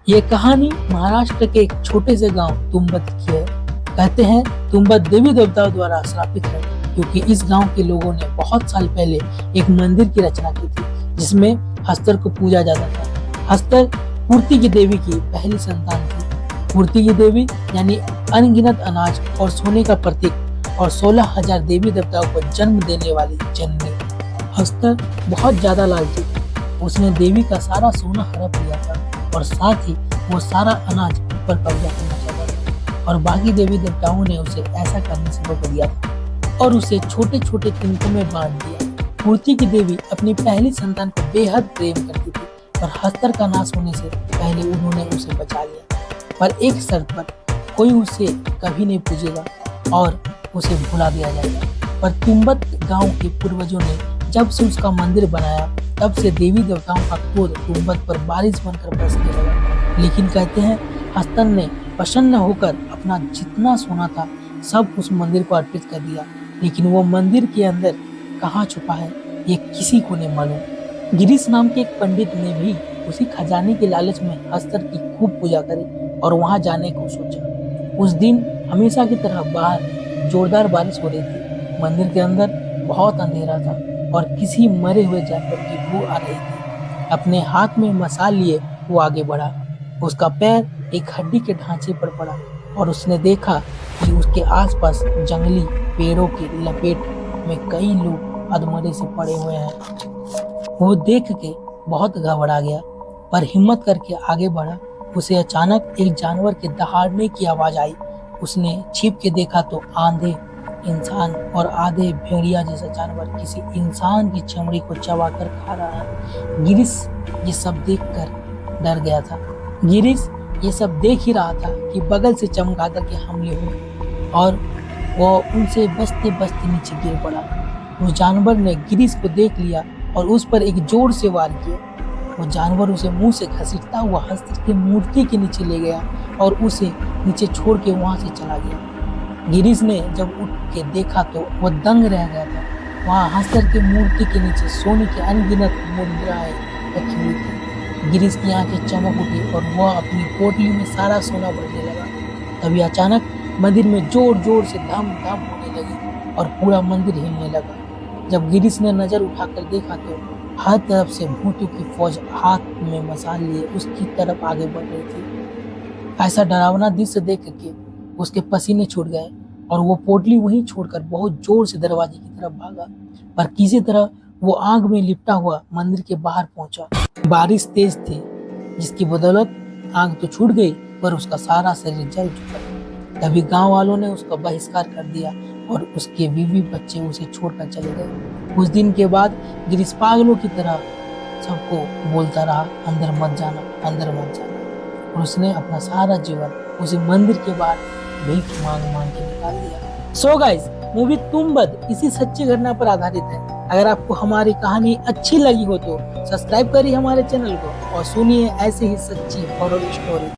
ये कहानी महाराष्ट्र के एक छोटे से गांव तुंबद की है। कहते हैं तुंबद देवी देवताओं द्वारा श्रापित है, क्योंकि इस गांव के लोगों ने बहुत साल पहले एक मंदिर की रचना की थी, जिसमें हस्तर को पूजा जाता था। हस्तर पूर्ति की देवी की पहली संतान थी। पूर्ति की देवी यानी अनगिनत अनाज और सोने का प्रतीक और 16,000 देवी देवताओं को जन्म देने वाली जननी। हस्तर बहुत ज्यादा लालची थी। उसने देवी का सारा सोना हड़प लिया था और साथ ही वो सारा अनाज पर कब्जा करना चाहता था, और बाकी देवी देवताओं ने उसे ऐसा करने से रोक दिया था और उसे छोटे छोटे तिनकों में बांट दिया। पूर्ति की देवी अपनी पहली संतान को बेहद प्रेम करती थी, पर हस्तर का नाश होने से पहले उन्होंने उसे बचा लिया, पर एक शर्त पर, कोई उसे कभी नहीं पूजेगा और उसे भुला दिया जाएगा। पर तुंबद गांव के पूर्वजों ने जब से उसका मंदिर बनाया, तब से देवी देवताओं का क्रोध तुंबद पर बारिश बनकर बरसने लगा। लेकिन कहते हैं हस्तर ने प्रसन्न होकर अपना जितना सोना था सब उस मंदिर को अर्पित कर दिया, लेकिन वो मंदिर के अंदर कहाँ छुपा है ये किसी को नहीं मालूम। गिरीश नाम के एक पंडित ने भी उसी खजाने के लालच में हस्तर की खूब पूजा करी और वहां जाने को सोचा। उस दिन हमेशा की तरह बाहर जोरदार बारिश हो रही थी। मंदिर के अंदर बहुत अंधेरा था और किसी मरे हुए जानवर की बू आ रही थी। अपने हाथ में मसाल लिए वो आगे बढ़ा। उसका पैर एक हड्डी के ढांचे पर पड़ा और उसने देखा कि उसके आसपास जंगली पेड़ों की लपेट में कई लोग अधमरे से पड़े हुए हैं। वो देख के बहुत घबरा गया, पर हिम्मत करके आगे बढ़ा। उसे अचानक एक जानवर के दहाड़ने की आवाज आई। उसने छिप के देखा तो आंधे इंसान और आधे भेड़िया जैसा जानवर किसी इंसान की चमड़ी को चबाकर खा रहा है। गिरीश ये सब देखकर डर गया था। गिरीश ये सब देख ही रहा था कि बगल से चमगादड़ के हमले हुए और वो उनसे बचते बचते नीचे गिर पड़ा। उस जानवर ने गिरीश को देख लिया और उस पर एक जोर से वार किया। वो जानवर उसे मुंह से घसीटता हुआ हस्तर की मूर्ति के नीचे ले गया और उसे नीचे छोड़ के वहां से चला गया। गिरीश ने जब उठ के देखा तो वो दंग रह गया था। वहाँ हस्तर की मूर्ति के नीचे सोने की अनगिनत मुद्राएं रखी हुई थी। गिरीश की आंखें चमक उठी और वह अपनी पोटली में सारा सोना भरने लगा। तभी अचानक मंदिर में जोर जोर से धम धम होने लगी और पूरा मंदिर हिलने लगा। जब गिरीश ने नजर उठाकर देखा तो हर तरफ से भूतों की फौज हाथ में मसाल लिए उसकी तरफ आगे बढ़ रही थी। ऐसा डरावना दृश्य देख के उसके पसीने छूट गए और वो पोटली वहीं छोड़कर बहुत जोर से दरवाजे की तरफ भागा, पर किसी तरह वो आग में लिपटा हुआ मंदिर के बाहर पहुंचा। बारिश तेज थी, जिसकी बदौलत आग तो छूट गई, पर उसका सारा शरीर जल चुका था। तभी गांव वालों ने उसका बहिष्कार कर दिया और उसके बीवी बच्चे उसे छोड़कर चले गए। कुछ दिन के बाद गिरीश पागलों की तरह सबको बोलता रहा, अंदर मत जाना, अंदर मत जाना, और उसने अपना सारा जीवन उसी मंदिर के बाहर भीख मांग मांग के निकाल दिया। सो गाइस, मूवी तुंबद इसी सच्ची घटना पर आधारित है। अगर आपको हमारी कहानी अच्छी लगी हो तो सब्सक्राइब करिए हमारे चैनल को और सुनिए ऐसे ही सच्ची हॉरर स्टोरी।